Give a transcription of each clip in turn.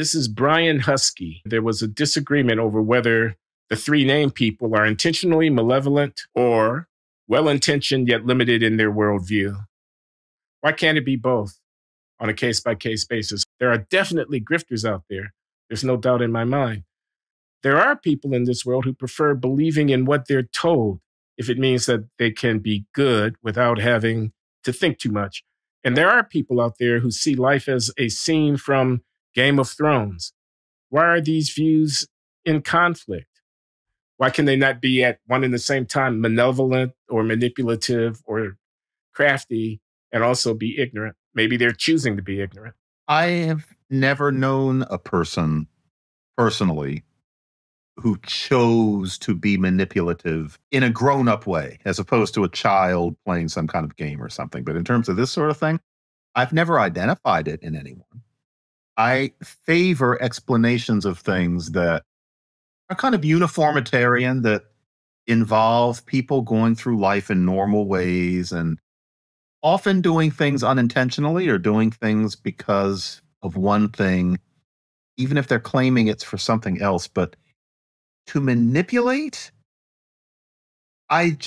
This is Brian Husky. There was a disagreement over whether the three named people are intentionally malevolent or well-intentioned yet limited in their worldview. Why can't it be both on a case-by-case basis? There are definitely grifters out there. There's no doubt in my mind. There are people in this world who prefer believing in what they're told if it means that they can be good without having to think too much. And there are people out there who see life as a scene from Game of Thrones. Why are these views in conflict? Why can they not be at one and the same time malevolent or manipulative or crafty and also be ignorant? Maybe they're choosing to be ignorant. I have never known a person personally who chose to be manipulative in a grown-up way, as opposed to a child playing some kind of game or something. But in terms of this sort of thing, I've never identified it in anyone. I favor explanations of things that are kind of uniformitarian, that involve people going through life in normal ways and often doing things unintentionally or doing things because of one thing, even if they're claiming it's for something else. But to manipulate, I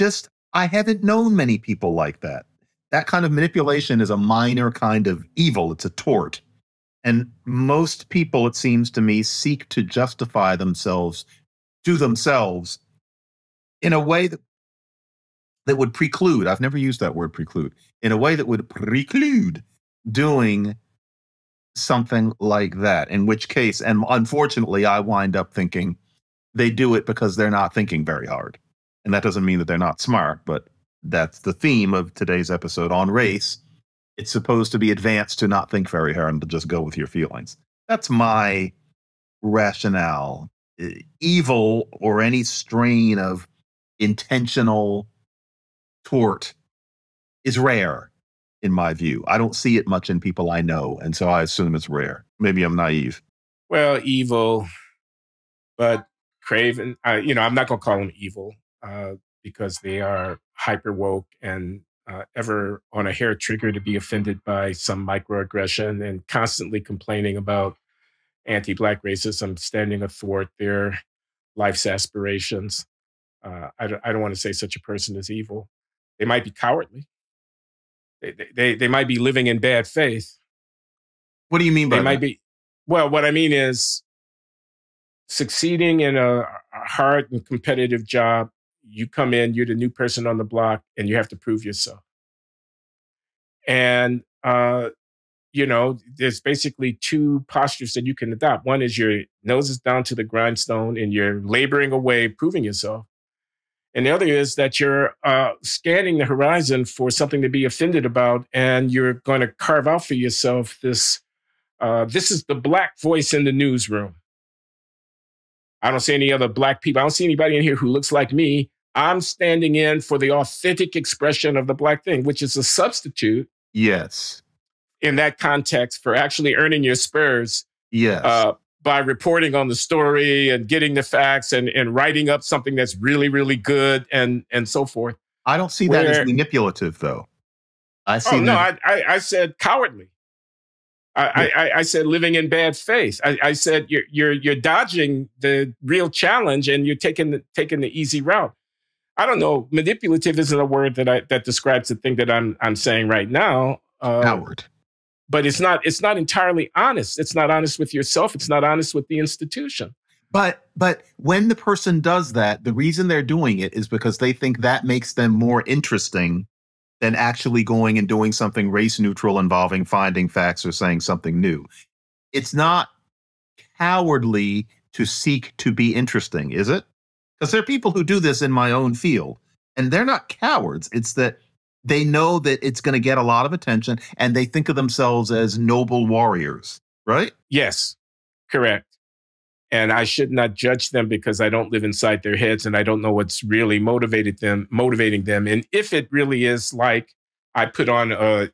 haven't known many people like that. That kind of manipulation is a minor kind of evil. It's a tort. And most people, it seems to me, seek to justify themselves to themselves in a way that would preclude, I've never used that word preclude, in a way that would preclude doing something like that. In which case, and unfortunately, I wind up thinking they do it because they're not thinking very hard. And that doesn't mean that they're not smart, but that's the theme of today's episode on race. It's supposed to be advanced to not think very hard and to just go with your feelings. That's my rationale. Evil or any strain of intentional tort is rare, in my view. I don't see it much in people I know, and so I assume it's rare. Maybe I'm naive. Well, evil, but craven. I'm not going to call them evil because they are hyper woke and ever on a hair trigger to be offended by some microaggression and constantly complaining about anti-Black racism, standing athwart their life's aspirations. I don't want to say such a person is evil. They might be cowardly. They might be living in bad faith. What do you mean by that? Might be. Well, what I mean is succeeding in a hard and competitive job. You come in, you're the new person on the block, and you have to prove yourself. And, there's basically two postures that you can adopt. One is your nose is down to the grindstone and you're laboring away, proving yourself. And the other is that you're scanning the horizon for something to be offended about, and you're going to carve out for yourself this is the Black voice in the newsroom. I don't see any other Black people. I don't see anybody in here who looks like me. I'm standing in for the authentic expression of the Black thing, which is a substitute. Yes. In that context for actually earning your spurs. Yes. By reporting on the story and getting the facts and writing up something that's really, really good and so forth. I don't see that as manipulative, though. I see. I said cowardly. I said living in bad faith. I said you're dodging the real challenge and you're taking the easy route. I don't know. Manipulative isn't a word that describes the thing that I'm saying right now. Coward. But it's not entirely honest. It's not honest with yourself. It's not honest with the institution. But when the person does that, the reason they're doing it is because they think that makes them more interesting than actually going and doing something race neutral involving finding facts or saying something new. It's not cowardly to seek to be interesting, is it? Because there are people who do this in my own field, and they're not cowards. It's that they know that it's going to get a lot of attention, and they think of themselves as noble warriors, right? Yes, correct. And I should not judge them because I don't live inside their heads and I don't know what's really motivating them. And if it really is like I put on a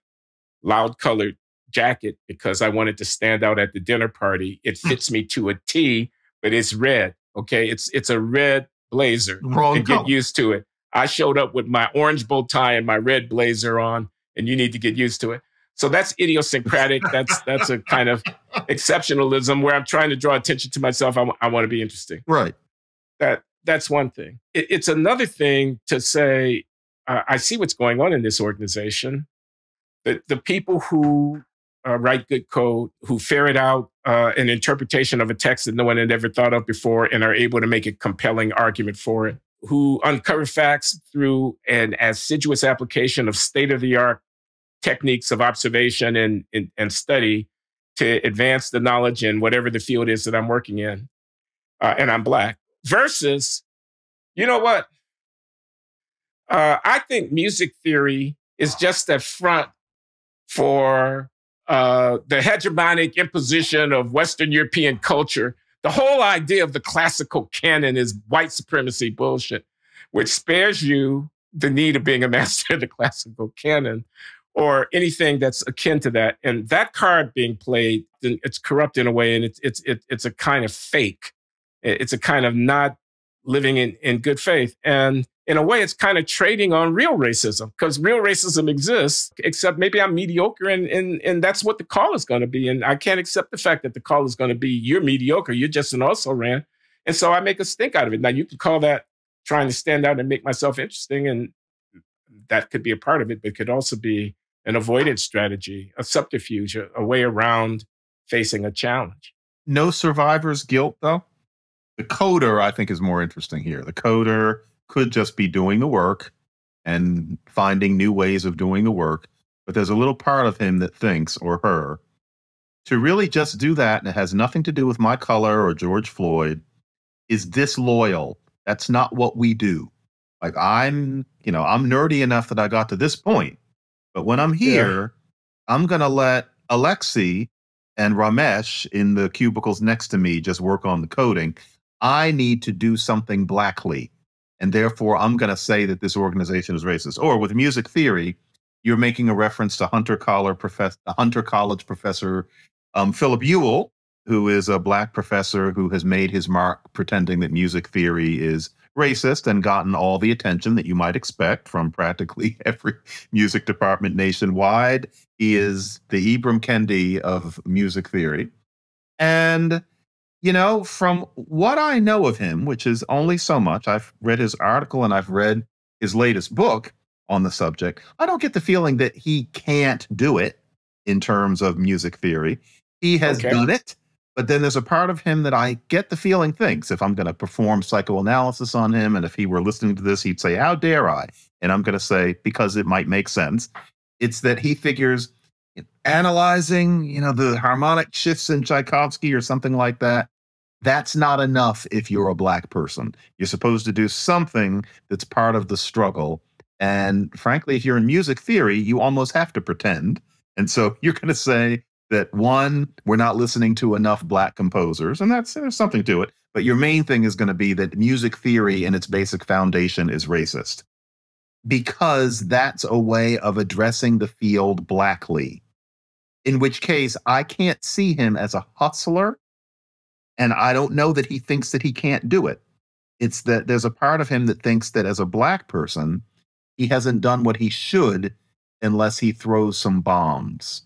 loud colored jacket because I wanted to stand out at the dinner party, it fits me to a T, but it's red. Okay, it's a red blazer. Wrong color. Get used to it. I showed up with my orange bow tie and my red blazer on, and you need to get used to it. So that's idiosyncratic. That's a kind of exceptionalism where I'm trying to draw attention to myself. I want to be interesting. Right. That's one thing. It's another thing to say, I see what's going on in this organization. The people who write good code, who ferret out an interpretation of a text that no one had ever thought of before and are able to make a compelling argument for it, who uncover facts through an assiduous application of state-of-the-art techniques of observation and study to advance the knowledge in whatever the field is that I'm working in, and I'm Black, versus, you know what? I think music theory is just a front for the hegemonic imposition of Western European culture. The whole idea of the classical canon is white supremacy bullshit, which spares you the need of being a master of the classical canon or anything that's akin to that. And that card being played, it's corrupt in a way, and it's a kind of fake. It's a kind of not living in good faith. And in a way, it's kind of trading on real racism, because real racism exists, except maybe I'm mediocre, and that's what the call is going to be. And I can't accept the fact that the call is going to be, you're mediocre, you're just an also-ran. And so I make a stink out of it. Now, you could call that trying to stand out and make myself interesting, and that could be a part of it, but it could also be an avoidance strategy, a subterfuge, a way around facing a challenge. No survivor's guilt, though? The coder, I think, is more interesting here. The coder could just be doing the work and finding new ways of doing the work. But there's a little part of him that thinks, or her, to really just do that, and it has nothing to do with my color or George Floyd, is disloyal. That's not what we do. Like, I'm nerdy enough that I got to this point. But when I'm here, I'm going to let Alexi and Ramesh in the cubicles next to me just work on the coding. I need to do something blackly. And therefore, I'm going to say that this organization is racist. Or with music theory, you're making a reference to Hunter College professor Philip Ewell, who is a Black professor who has made his mark pretending that music theory is racist and gotten all the attention that you might expect from practically every music department nationwide. He is the Ibram Kendi of music theory. And from what I know of him, which is only so much, I've read his article and I've read his latest book on the subject, I don't get the feeling that he can't do it in terms of music theory. He has done it, but then there's a part of him that I get the feeling thinks, if I'm going to perform psychoanalysis on him, and if he were listening to this, he'd say, how dare I? And I'm going to say, because it might make sense, it's that he figures analyzing, the harmonic shifts in Tchaikovsky or something like that, that's not enough if you're a Black person. You're supposed to do something that's part of the struggle. And frankly, if you're in music theory, you almost have to pretend. And so you're going to say that, one, we're not listening to enough Black composers, and there's something to it. But your main thing is going to be that music theory in its basic foundation is racist, because that's a way of addressing the field blackly. In which case, I can't see him as a hustler, and I don't know that he thinks that he can't do it. It's that there's a part of him that thinks that as a Black person, he hasn't done what he should unless he throws some bombs.